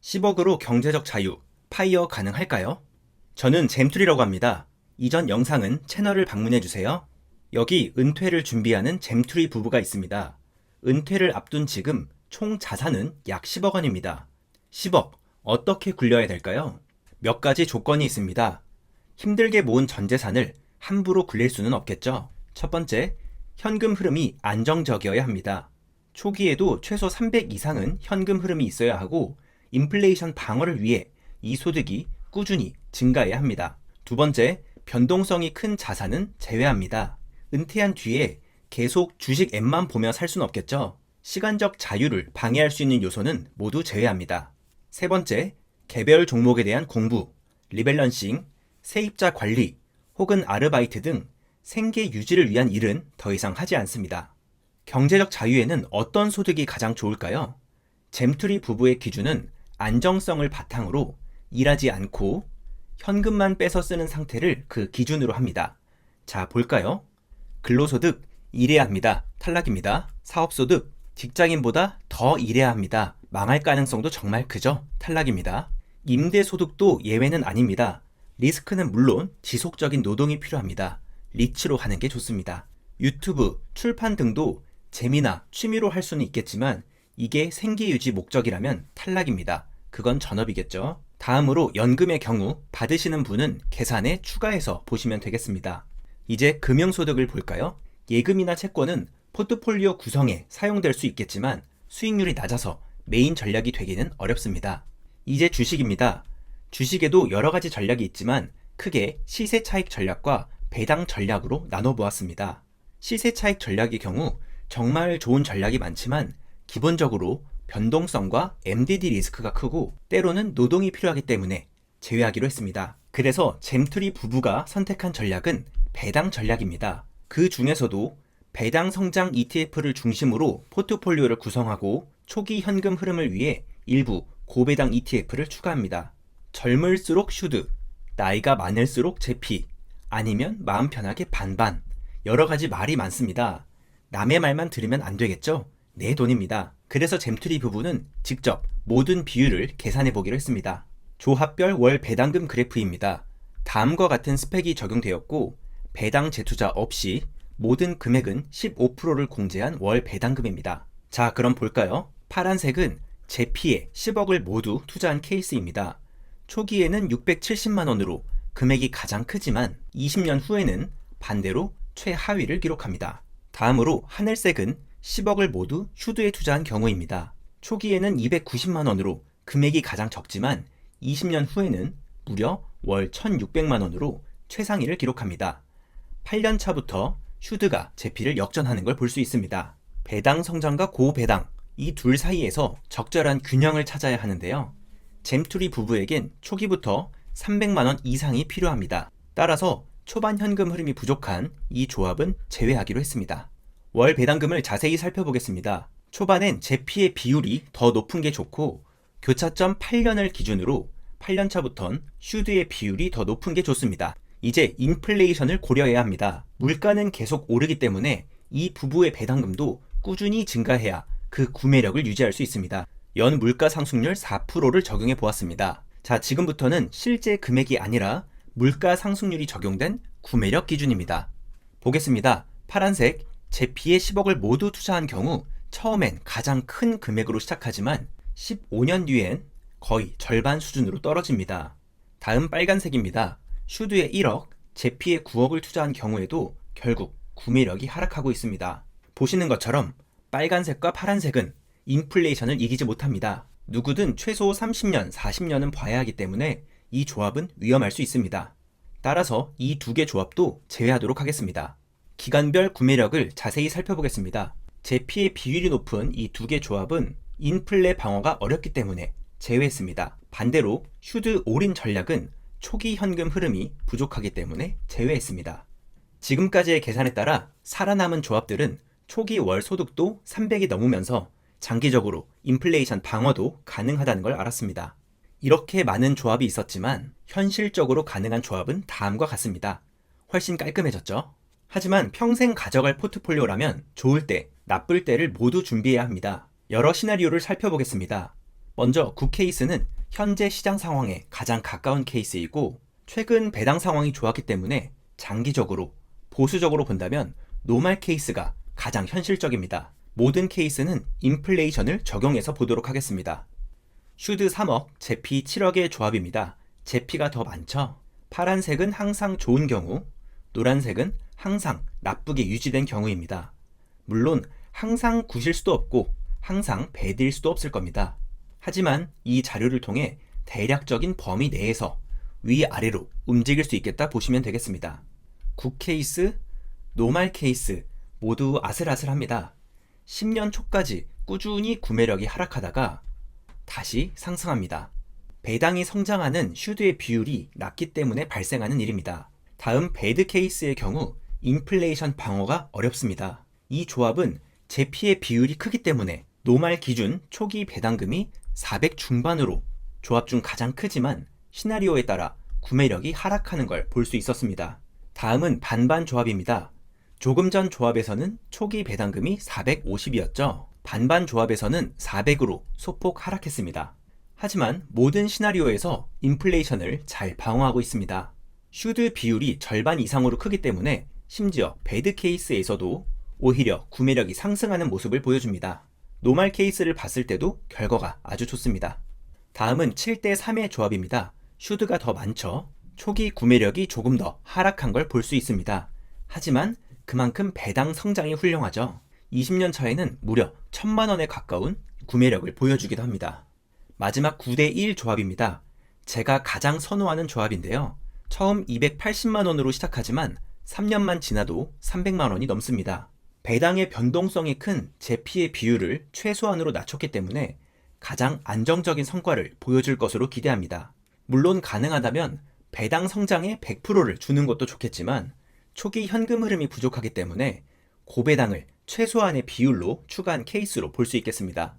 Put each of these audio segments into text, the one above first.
10억으로 경제적 자유, 파이어 가능할까요? 저는 잼투리라고 합니다. 이전 영상은 채널을 방문해주세요. 여기 은퇴를 준비하는 잼투리 부부가 있습니다. 은퇴를 앞둔 지금 총 자산은 약 10억 원입니다. 10억, 어떻게 굴려야 될까요? 몇 가지 조건이 있습니다. 힘들게 모은 전 재산을 함부로 굴릴 수는 없겠죠. 첫 번째, 현금 흐름이 안정적이어야 합니다. 초기에도 최소 300 이상은 현금 흐름이 있어야 하고 인플레이션 방어를 위해 이 소득이 꾸준히 증가해야 합니다. 두 번째, 변동성이 큰 자산은 제외합니다. 은퇴한 뒤에 계속 주식 앱만 보며 살 수는 없겠죠. 시간적 자유를 방해할 수 있는 요소는 모두 제외합니다. 세 번째, 개별 종목에 대한 공부, 리밸런싱, 세입자 관리, 혹은 아르바이트 등 생계 유지를 위한 일은 더 이상 하지 않습니다. 경제적 자유에는 어떤 소득이 가장 좋을까요? 잼투리 부부의 기준은 안정성을 바탕으로 일하지 않고 현금만 빼서 쓰는 상태를 그 기준으로 합니다. 자, 볼까요? 근로소득, 일해야 합니다. 탈락입니다. 사업소득, 직장인보다 더 일해야 합니다. 망할 가능성도 정말 크죠? 탈락입니다. 임대소득도 예외는 아닙니다. 리스크는 물론 지속적인 노동이 필요합니다. 리츠로 하는 게 좋습니다. 유튜브, 출판 등도 재미나 취미로 할 수는 있겠지만 이게 생계 유지 목적이라면 탈락입니다. 그건 전업이겠죠. 다음으로 연금의 경우 받으시는 분은 계산에 추가해서 보시면 되겠습니다. 이제 금융소득을 볼까요? 예금이나 채권은 포트폴리오 구성에 사용될 수 있겠지만 수익률이 낮아서 메인 전략이 되기는 어렵습니다. 이제 주식입니다. 주식에도 여러 가지 전략이 있지만 크게 시세 차익 전략과 배당 전략으로 나눠보았습니다. 시세 차익 전략의 경우 정말 좋은 전략이 많지만 기본적으로 변동성과 MDD 리스크가 크고 때로는 노동이 필요하기 때문에 제외하기로 했습니다. 그래서 잼투리 부부가 선택한 전략은 배당 전략입니다. 그 중에서도 배당 성장 ETF를 중심으로 포트폴리오를 구성하고 초기 현금 흐름을 위해 일부 고배당 ETF를 추가합니다. 젊을수록 슈드, 나이가 많을수록 제피, 아니면 마음 편하게 반반, 여러 가지 말이 많습니다. 남의 말만 들으면 안 되겠죠? 내 돈입니다. 그래서 잼투리 부부는 직접 모든 비율을 계산해 보기로 했습니다. 조합별 월 배당금 그래프입니다. 다음과 같은 스펙이 적용되었고 배당 재투자 없이 모든 금액은 15%를 공제한 월 배당금입니다. 자, 그럼 볼까요? 파란색은 제피에 10억을 모두 투자한 케이스입니다. 초기에는 670만 원으로 금액이 가장 크지만 20년 후에는 반대로 최하위를 기록합니다. 다음으로 하늘색은 10억을 모두 슈드에 투자한 경우입니다. 초기에는 290만 원으로 금액이 가장 적지만 20년 후에는 무려 월 1,600만 원으로 최상위를 기록합니다. 8년 차부터 슈드가 제피를 역전하는 걸 볼 수 있습니다. 배당 성장과 고배당, 이 둘 사이에서 적절한 균형을 찾아야 하는데요. 잼투리 부부에겐 초기부터 300만 원 이상이 필요합니다. 따라서 초반 현금 흐름이 부족한 이 조합은 제외하기로 했습니다. 월 배당금을 자세히 살펴보겠습니다. 초반엔 제피의 비율이 더 높은 게 좋고 교차점 8년을 기준으로 8년 차부턴 슈드의 비율이 더 높은 게 좋습니다. 이제 인플레이션을 고려해야 합니다. 물가는 계속 오르기 때문에 이 부부의 배당금도 꾸준히 증가해야 그 구매력을 유지할 수 있습니다. 연 물가 상승률 4%를 적용해 보았습니다. 자, 지금부터는 실제 금액이 아니라 물가 상승률이 적용된 구매력 기준입니다. 보겠습니다. 파란색, 제피에 10억을 모두 투자한 경우 처음엔 가장 큰 금액으로 시작하지만 15년 뒤엔 거의 절반 수준으로 떨어집니다. 다음 빨간색입니다. 슈드에 1억, 제피에 9억을 투자한 경우에도 결국 구매력이 하락하고 있습니다. 보시는 것처럼 빨간색과 파란색은 인플레이션을 이기지 못합니다. 누구든 최소 30년, 40년은 봐야 하기 때문에 이 조합은 위험할 수 있습니다. 따라서 이 두 개 조합도 제외하도록 하겠습니다. 기간별 구매력을 자세히 살펴보겠습니다. 제피의 비율이 높은 이 두 개 조합은 인플레 방어가 어렵기 때문에 제외했습니다. 반대로 슈드 올인 전략은 초기 현금 흐름이 부족하기 때문에 제외했습니다. 지금까지의 계산에 따라 살아남은 조합들은 초기 월 소득도 300이 넘으면서 장기적으로 인플레이션 방어도 가능하다는 걸 알았습니다. 이렇게 많은 조합이 있었지만 현실적으로 가능한 조합은 다음과 같습니다. 훨씬 깔끔해졌죠? 하지만 평생 가져갈 포트폴리오라면 좋을 때, 나쁠 때를 모두 준비해야 합니다. 여러 시나리오를 살펴보겠습니다. 먼저 9케이스는 현재 시장 상황에 가장 가까운 케이스이고 최근 배당 상황이 좋았기 때문에 장기적으로 보수적으로 본다면 노말 케이스가 가장 현실적입니다. 모든 케이스는 인플레이션을 적용해서 보도록 하겠습니다. 슈드 3억, 제피 7억의 조합입니다. 제피가 더 많죠? 파란색은 항상 좋은 경우, 노란색은 항상 나쁘게 유지된 경우입니다. 물론 항상 굿일 수도 없고 항상 배드일 수도 없을 겁니다. 하지만 이 자료를 통해 대략적인 범위 내에서 위아래로 움직일 수 있겠다 보시면 되겠습니다. 굿 케이스, 노말 케이스 모두 아슬아슬합니다. 10년 초까지 꾸준히 구매력이 하락하다가 다시 상승합니다. 배당이 성장하는 슈드의 비율이 낮기 때문에 발생하는 일입니다. 다음 배드 케이스의 경우 인플레이션 방어가 어렵습니다. 이 조합은 제피의 비율이 크기 때문에 노말 기준 초기 배당금이 400 중반으로 조합 중 가장 크지만 시나리오에 따라 구매력이 하락하는 걸 볼 수 있었습니다. 다음은 반반 조합입니다. 조금 전 조합에서는 초기 배당금이 450이었죠. 반반 조합에서는 400으로 소폭 하락했습니다. 하지만 모든 시나리오에서 인플레이션을 잘 방어하고 있습니다. 슈드 비율이 절반 이상으로 크기 때문에 심지어 배드 케이스에서도 오히려 구매력이 상승하는 모습을 보여줍니다. 노말 케이스를 봤을 때도 결과가 아주 좋습니다. 다음은 7대3의 조합입니다. 슈드가 더 많죠. 초기 구매력이 조금 더 하락한 걸 볼 수 있습니다. 하지만 그만큼 배당 성장이 훌륭하죠. 20년 차에는 무려 1000만 원에 가까운 구매력을 보여주기도 합니다. 마지막 9대1 조합입니다. 제가 가장 선호하는 조합인데요. 처음 280만 원으로 시작하지만 3년만 지나도 300만 원이 넘습니다. 배당의 변동성이 큰 제피의 비율을 최소한으로 낮췄기 때문에 가장 안정적인 성과를 보여줄 것으로 기대합니다. 물론 가능하다면 배당 성장의 100%를 주는 것도 좋겠지만 초기 현금 흐름이 부족하기 때문에 고배당을 최소한의 비율로 추가한 케이스로 볼 수 있겠습니다.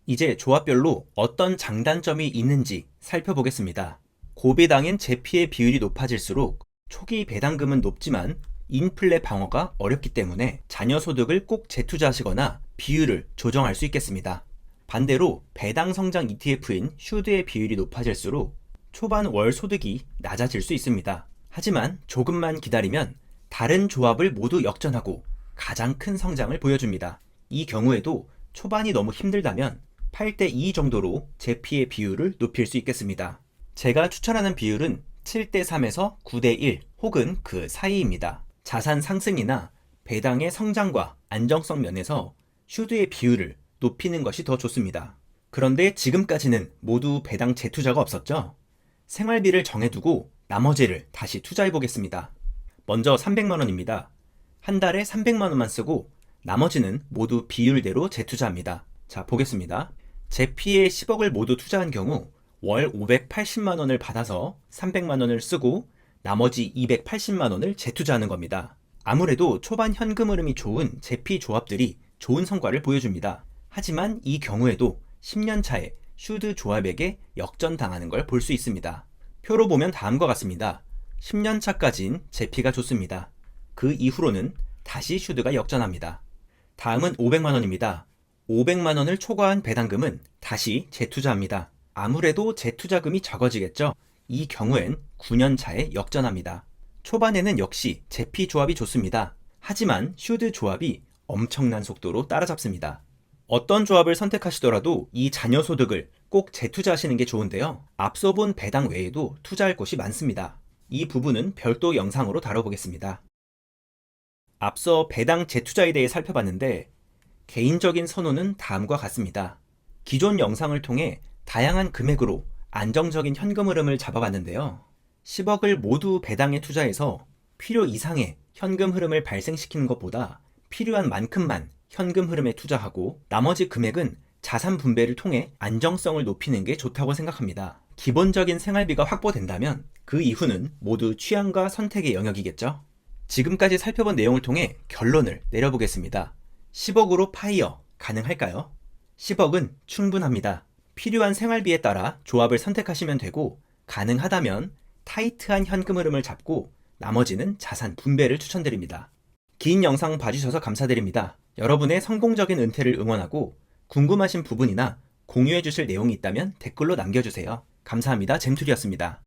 이제 조합별로 어떤 장단점이 있는지 살펴보겠습니다. 고배당인 제피의 비율이 높아질수록 초기 배당금은 높지만 인플레 방어가 어렵기 때문에 자녀 소득을 꼭 재투자하시거나 비율을 조정할 수 있겠습니다. 반대로 배당 성장 ETF인 슈드의 비율이 높아질수록 초반 월 소득이 낮아질 수 있습니다. 하지만 조금만 기다리면 다른 조합을 모두 역전하고 가장 큰 성장을 보여줍니다. 이 경우에도 초반이 너무 힘들다면 8대2 정도로 제피의 비율을 높일 수 있겠습니다. 제가 추천하는 비율은 7대3에서 9대1 혹은 그 사이입니다. 자산 상승이나 배당의 성장과 안정성 면에서 슈드의 비율을 높이는 것이 더 좋습니다. 그런데 지금까지는 모두 배당 재투자가 없었죠? 생활비를 정해두고 나머지를 다시 투자해 보겠습니다. 먼저 300만 원입니다. 한 달에 300만 원만 쓰고 나머지는 모두 비율대로 재투자합니다. 자, 보겠습니다. 제피에 10억을 모두 투자한 경우 월 580만 원을 받아서 300만 원을 쓰고 나머지 280만 원을 재투자하는 겁니다. 아무래도 초반 현금 흐름이 좋은 제피 조합들이 좋은 성과를 보여줍니다. 하지만 이 경우에도 10년 차에 슈드 조합에게 역전당하는 걸 볼 수 있습니다. 표로 보면 다음과 같습니다. 10년 차까진 제피가 좋습니다. 그 이후로는 다시 슈드가 역전합니다. 다음은 500만 원입니다. 500만 원을 초과한 배당금은 다시 재투자합니다. 아무래도 재투자금이 적어지겠죠? 이 경우엔 9년 차에 역전합니다. 초반에는 역시 제피 조합이 좋습니다. 하지만 슈드 조합이 엄청난 속도로 따라잡습니다. 어떤 조합을 선택하시더라도 이 자녀 소득을 꼭 재투자하시는 게 좋은데요. 앞서 본 배당 외에도 투자할 곳이 많습니다. 이 부분은 별도 영상으로 다뤄보겠습니다. 앞서 배당 재투자에 대해 살펴봤는데 개인적인 선호는 다음과 같습니다. 기존 영상을 통해 다양한 금액으로 안정적인 현금 흐름을 잡아봤는데요. 10억을 모두 배당에 투자해서 필요 이상의 현금 흐름을 발생시키는 것보다 필요한 만큼만 현금 흐름에 투자하고 나머지 금액은 자산 분배를 통해 안정성을 높이는 게 좋다고 생각합니다. 기본적인 생활비가 확보된다면 그 이후는 모두 취향과 선택의 영역이겠죠? 지금까지 살펴본 내용을 통해 결론을 내려보겠습니다. 10억으로 파이어 가능할까요? 10억은 충분합니다. 필요한 생활비에 따라 조합을 선택하시면 되고 가능하다면 타이트한 현금 흐름을 잡고 나머지는 자산 분배를 추천드립니다. 긴 영상 봐주셔서 감사드립니다. 여러분의 성공적인 은퇴를 응원하고 궁금하신 부분이나 공유해 주실 내용이 있다면 댓글로 남겨주세요. 감사합니다. 잼툴이었습니다.